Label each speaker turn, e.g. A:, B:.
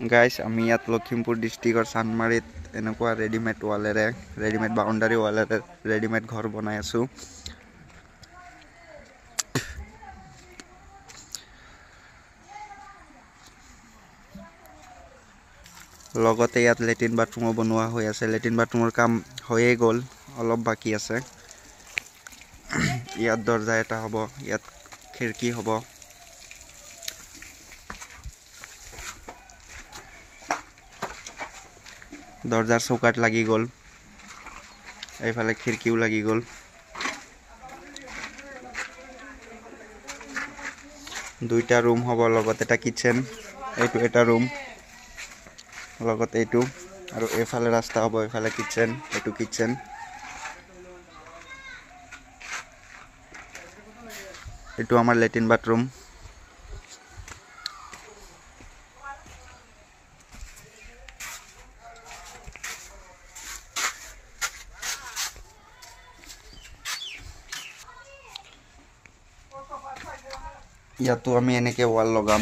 A: Guys আমি ইয়াত লখিমপুৰ ডিষ্ট্ৰিক্টৰ চান্দমাৰীত এনেকুৱা ৰেডিমেড ৱালেৰে ৰেডিমেড বাউণ্ডাৰী ৱালেৰে ৰেডিমেড ঘৰ বনাই আছোঁ। লগতে ইয়াত লেট্ৰিন বাথৰুমো বনোৱা হৈ আছে। লেট্ৰিন বাথৰুমৰ কাম হৈয়ে গ'ল, অলপ বাকী আছে। ইয়াত দৰ্জা এটা হ'ব, ইয়াত খিৰিকী হ'ব। দৰ্জাৰ চৌকাত লাগি গ'ল, এইফালে খিৰিকীও লাগি গ'ল। দুইটা ৰুম হ'ব, লগত এটা কিটচেন। এইটো এটা ৰুম, লগত এইটো, আৰু এইফালে ৰাস্তা হ'ব, এইফালে কিটচেন, এইটো কিটচেন। এইটো আমাৰ লেট্ৰিন বাথৰুম। ইয়াতো আমি এনেকৈ ৱাল লগাম।